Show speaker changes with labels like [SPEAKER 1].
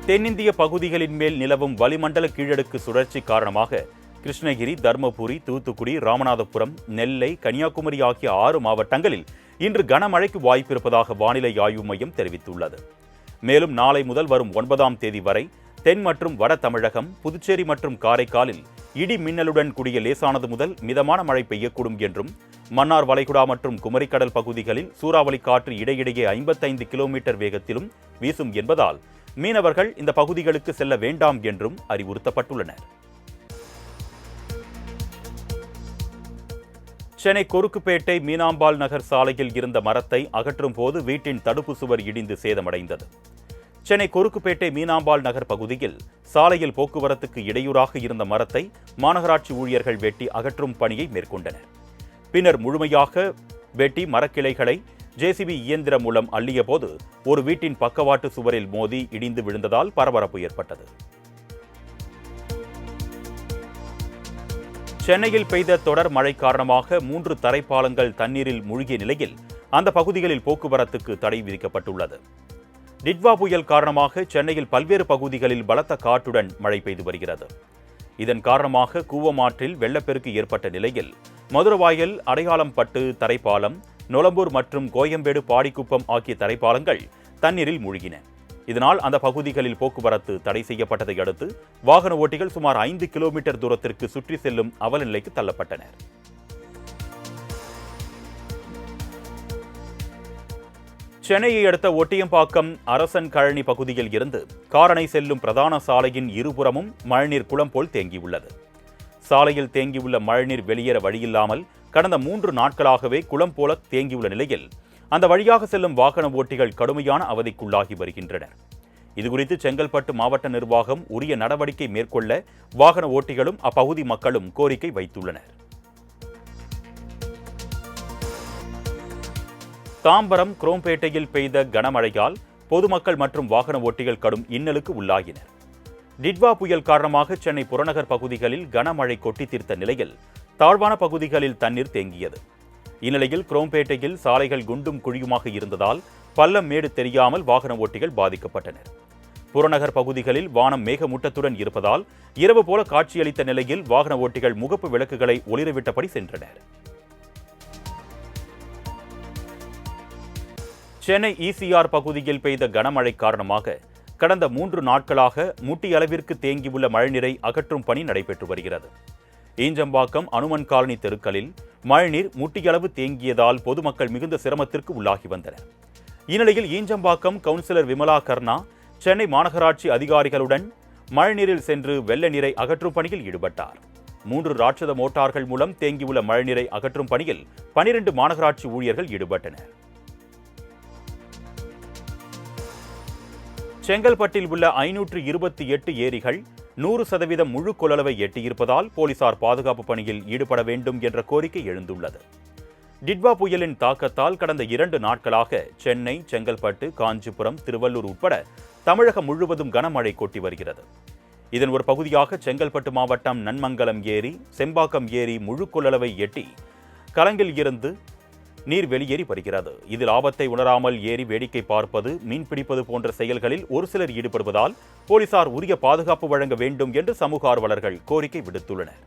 [SPEAKER 1] தென்னிந்திய பகுதிகளின் மேல் நிலவும் வளிமண்டல கீழடுக்கு சுழற்சி காரணமாக கிருஷ்ணகிரி, தருமபுரி, தூத்துக்குடி, ராமநாதபுரம், நெல்லை, கன்னியாகுமரி ஆகிய 6 மாவட்டங்களில் இன்று கனமழைக்கு வாய்ப்பிருப்பதாக வானிலை ஆய்வு மையம் தெரிவித்துள்ளது. மேலும் நாளை முதல் வரும் 9ஆம் தேதி வரை தென் மற்றும் வட தமிழகம், புதுச்சேரி மற்றும் காரைக்காலில் இடி மின்னலுடன் கூடிய லேசானது முதல் மிதமான மழை பெய்யக்கூடும் என்றும், மன்னார் வளைகுடா மற்றும் குமரிக்கடல் பகுதிகளில் சூறாவளி காற்று இடையிடையே 55 கிலோமீட்டர் வேகத்திலும் வீசும் என்பதால் மீனவர்கள் இந்த பகுதிகளுக்கு செல்ல வேண்டாம் என்றும் அறிவுறுத்தப்பட்டுள்ளனர். சென்னை கொருக்குப்பேட்டை மீனாம்பாள் நகர் சாலையில் இருந்த மரத்தை அகற்றும் போது வீட்டின் தடுப்பு சுவர் இடிந்து சேதமடைந்தது. சென்னை கொருக்குப்பேட்டை மீனாம்பாள் நகர் பகுதியில் சாலையில் போக்குவரத்துக்கு இடையூறாக இருந்த மரத்தை மாநகராட்சி ஊழியர்கள் வெட்டி அகற்றும் பணியை மேற்கொண்டனர். பின்னர் முழுமையாக வெட்டி மரக்கிளைகளை ஜேசிபி இயந்திரம் மூலம் அள்ளிய போது ஒரு வீட்டின் பக்கவாட்டு சுவரில் மோதி இடிந்து விழுந்ததால் பரபரப்பு ஏற்பட்டது. சென்னையில் பெய்த தொடர் மழை காரணமாக 3 தரைப்பாலங்கள் தண்ணீரில் மூழ்கிய நிலையில் அந்த பகுதிகளில் போக்குவரத்துக்கு தடை விதிக்கப்பட்டுள்ளது. டிட்வா புயல் காரணமாக சென்னையில் பல்வேறு பகுதிகளில் பலத்த காற்றுடன் மழை பெய்து வருகிறது. இதன் காரணமாக கூவமாற்றில் வெள்ளப்பெருக்கு ஏற்பட்ட நிலையில் மதுரவாயல், அடையாளம்பட்டு தரைப்பாலம், நொளம்பூர் மற்றும் கோயம்பேடு, பாடிக்குப்பம் ஆகிய தரைப்பாலங்கள் தண்ணீரில் மூழ்கின. இதனால் அந்த பகுதிகளில் போக்குவரத்து தடை செய்யப்பட்டதை அடுத்து வாகன ஓட்டிகள் சுமார் 5 கிலோமீட்டர் தூரத்திற்கு சுற்றி செல்லும் அவல நிலைக்கு தள்ளப்பட்டனர். சென்னையை அடுத்த ஒட்டியம்பாக்கம் அரசன் கழனி பகுதியில் இருந்து காரணை செல்லும் பிரதான சாலையின் இருபுறமும் மழைநீர் குளம் போல் தேங்கியுள்ளது. சாலையில் தேங்கியுள்ள மழைநீர் வெளியேற வழியில்லாமல் கடந்த 3 நாட்களாகவே குளம் போல தேங்கியுள்ள நிலையில் அந்த வழியாக செல்லும் வாகன ஓட்டிகள் கடுமையான அவதிக்குள்ளாகி வருகின்றனர். இதுகுறித்து செங்கல்பட்டு மாவட்ட நிர்வாகம் உரிய நடவடிக்கை மேற்கொள்ள வாகன ஓட்டிகளும் அப்பகுதி மக்களும் கோரிக்கை வைத்துள்ளனர். தாம்பரம், குரோம்பேட்டையில் பெய்த கனமழையால் பொதுமக்கள் மற்றும் வாகன ஓட்டிகள் கடும் இன்னலுக்கு உள்ளாகினர். டிட்வா புயல் காரணமாக சென்னை புறநகர் பகுதிகளில் கனமழை கொட்டி தீர்த்த நிலையில் தாழ்வான பகுதிகளில் தண்ணீர் தேங்கியது. இந்நிலையில் குரோம்பேட்டையில் சாலைகள் குண்டும் குழியுமாக இருந்ததால் பள்ளம் மேடு தெரியாமல் வாகன ஓட்டிகள் பாதிக்கப்பட்டனர். புறநகர் பகுதிகளில் வானம் மேகமூட்டத்துடன் இருப்பதால் இரவு போல காட்சியளித்த நிலையில் வாகன ஓட்டிகள் முகப்பு விளக்குகளை ஒளிரவிட்டபடி சென்றனர். சென்னை ECR பகுதியில் பெய்த கனமழை காரணமாக கடந்த 3 நாட்களாக முட்டி அளவிற்கு தேங்கியுள்ள மழைநீரை அகற்றும் பணி நடைபெற்று வருகிறது. ஈஞ்சம்பாக்கம், அனுமன் காலனி தெருக்களில் மழைநீர் முட்டியளவு தேங்கியதால் பொதுமக்கள் மிகுந்த சிரமத்திற்கு உள்ளாகி வந்தனர். இந்நிலையில் ஈஞ்சம்பாக்கம் கவுன்சிலர் விமலா கர்ணா சென்னை மாநகராட்சி அதிகாரிகளுடன் மழைநீரில் சென்று வெள்ள நீரை அகற்றும் பணியில் ஈடுபட்டார். 3 ராட்சத மோட்டார்கள் மூலம் தேங்கியுள்ள மழைநீரை அகற்றும் பணியில் 12 மாநகராட்சி ஊழியர்கள் ஈடுபட்டனர். செங்கல்பட்டில் உள்ள 528 ஏரிகள் 100% முழு கொள்ளளவை எட்டியிருப்பதால் போலீசார் பாதுகாப்பு பணியில் ஈடுபட வேண்டும் என்ற கோரிக்கை எழுந்துள்ளது. டிட்வா புயலின் தாக்கத்தால் கடந்த 2 நாட்களாக சென்னை, செங்கல்பட்டு, காஞ்சிபுரம், திருவள்ளூர் உட்பட தமிழகம் முழுவதும் கனமழை கொட்டி வருகிறது. இதன் ஒரு பகுதியாக செங்கல்பட்டு மாவட்டம் நன்மங்கலம் ஏரி, செம்பாக்கம் ஏரி முழு கொள்ளளவை எட்டி கலங்கில் இருந்து நீர் வெளியேறி வருகிறது. இதில் ஆபத்தை உணராமல் ஏரி வேடிக்கை பார்ப்பது, மீன் பிடிப்பது போன்ற செயல்களில் ஒரு சிலர் ஈடுபடுவதால் போலீசார் உரிய பாதுகாப்பு வழங்க வேண்டும் என்று சமூக ஆர்வலர்கள் கோரிக்கை விடுத்துள்ளனர்.